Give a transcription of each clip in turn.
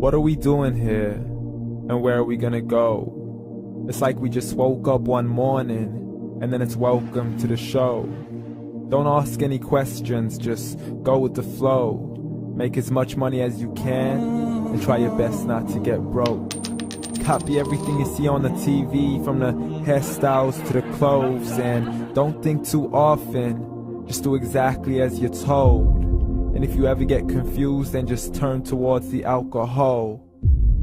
What are we doing here? And where are we gonna go? It's like we just woke up one morning and then it's welcome to the show. Don't ask any questions, just go with the flow. Make as much money as you can and try your best not to get broke. Copy everything you see on the TV, from the hairstyles to the clothes, and don't think too often, just do exactly as you're told. And if you ever get confused, then just turn towards the alcohol.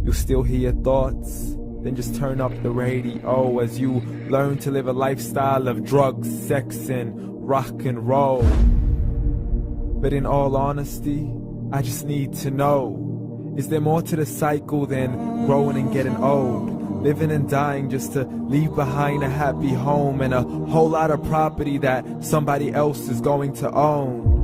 You'll still hear your thoughts, then just turn up the radio as you learn to live a lifestyle of drugs, sex, and rock and roll. But in all honesty, I just need to know, is there more to the cycle than growing and getting old? Living and dying just to leave behind a happy home and a whole lot of property that somebody else is going to own.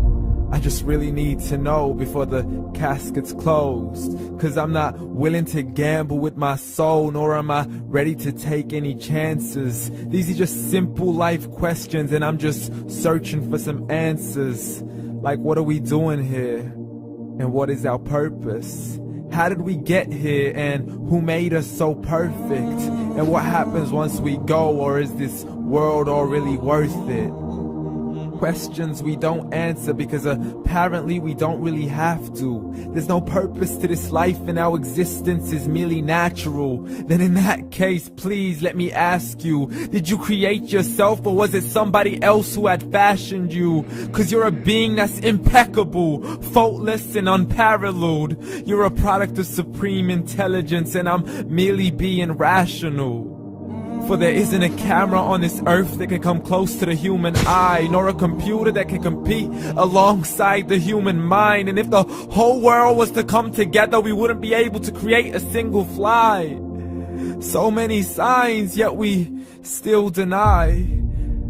I just really need to know before the casket's closed, 'cause I'm not willing to gamble with my soul, nor am I ready to take any chances. These are just simple life questions and I'm just searching for some answers. Like, what are we doing here? And what is our purpose? How did we get here, and who made us so perfect? And what happens once we go, or is this world all really worth it? Questions we don't answer because apparently we don't really have to. There's no purpose to this life and our existence is merely natural. Then in that case, please let me ask you, did you create yourself, or was it somebody else who had fashioned you? 'Cause you're a being that's impeccable, faultless and unparalleled. You're a product of supreme intelligence and I'm merely being rational. For there isn't a camera on this earth that can come close to the human eye, nor a computer that can compete alongside the human mind. And if the whole world was to come together, we wouldn't be able to create a single fly. So many signs, yet we still deny.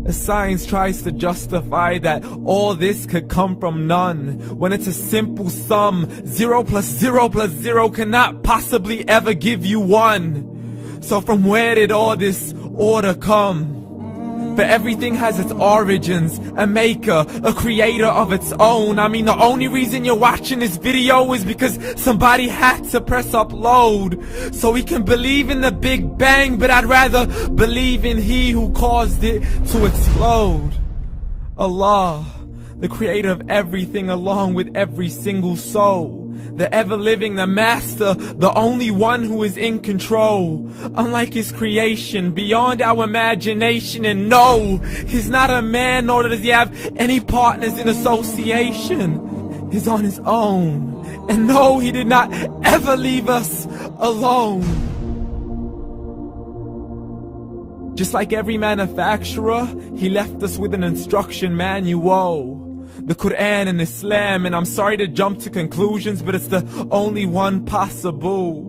As science tries to justify that all this could come from none, when it's a simple sum. 0 plus 0 plus 0 cannot possibly ever give you 1. So from where did all this order come? For everything has its origins, a maker, a creator of its own. I mean, the only reason you're watching this video is because somebody had to press upload. So we can believe in the Big Bang, but I'd rather believe in He who caused it to explode. Allah, the creator of everything along with every single soul. The ever-living, the master, the only one who is in control. Unlike his creation, beyond our imagination. And no, he's not a man, nor does he have any partners in association. He's on his own. And no, he did not ever leave us alone. Just like every manufacturer, he left us with an instruction manual. The Quran and Islam, and I'm sorry to jump to conclusions, but it's the only one possible.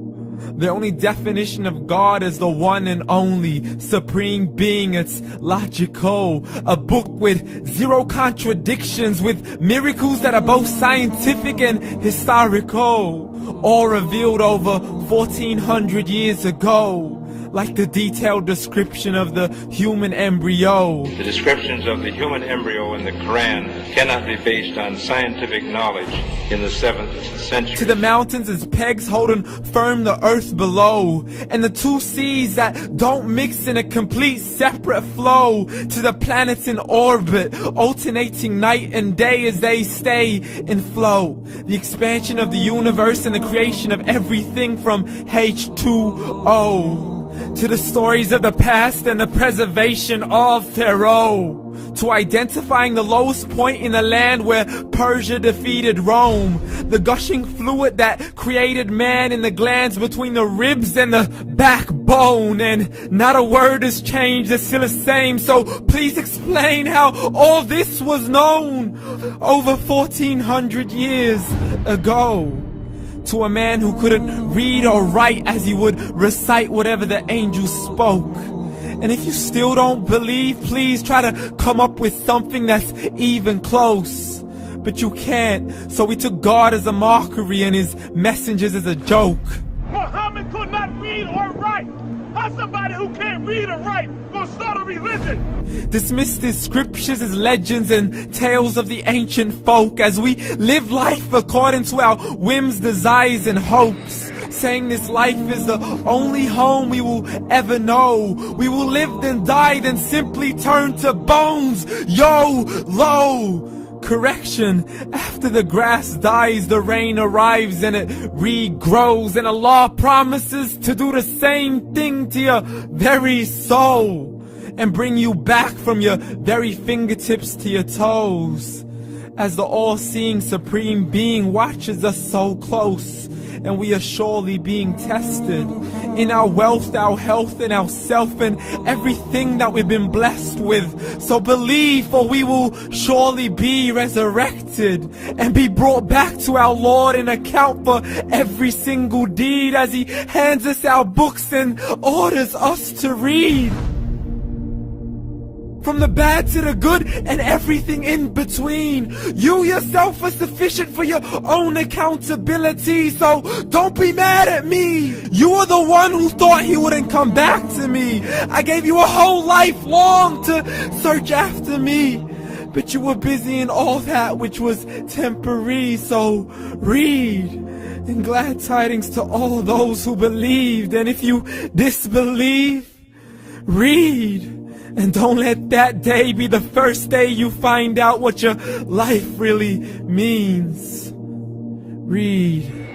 The only definition of God is the one and only supreme being. It's logical, a book with 0 contradictions, with miracles that are both scientific and historical, all revealed over 1400 years ago. Like the detailed description of the human embryo. The descriptions of the human embryo in the Quran cannot be based on scientific knowledge in the 7th century. To the mountains as pegs holding firm the earth below, and the 2 seas that don't mix in a complete separate flow. To the planets in orbit, alternating night and day as they stay in flow. The expansion of the universe and the creation of everything from H2O. To the stories of the past and the preservation of Pharaoh. To identifying the lowest point in the land where Persia defeated Rome. The gushing fluid that created man in the glands between the ribs and the backbone. And not a word has changed, it's still the same. So please explain how all this was known over 1400 years ago. To a man who couldn't read or write as he would recite whatever the angels spoke. And if you still don't believe, please try to come up with something that's even close. But you can't, so we took God as a mockery and his messengers as a joke. Muhammad could not read or write. How's somebody who can't read or write gonna start a religion? Dismissed his scriptures as legends and tales of the ancient folk, as we live life according to our whims, desires, and hopes. saying this life is the only home we will ever know. We will live then die, then simply turn to bones. YOLO! Correction, after the grass dies, the rain arrives and it regrows, and Allah promises to do the same thing to your very soul and bring you back from your very fingertips to your toes, as the all-seeing supreme being watches us so close, and we are surely being tested in our wealth, our health, and our self, and everything that we've been blessed with. So believe, for we will surely be resurrected and be brought back to our Lord and account for every single deed, as He hands us our books and orders us to read. From the bad to the good and everything in between. You yourself are sufficient for your own accountability, so don't be mad at me. You are the one who thought He wouldn't come back to me. I gave you a whole life long to search after me, but you were busy in all that which was temporary. So read, and glad tidings to all those who believed. And if you disbelieve, read. And don't let that day be the first day you find out what your life really means. Read.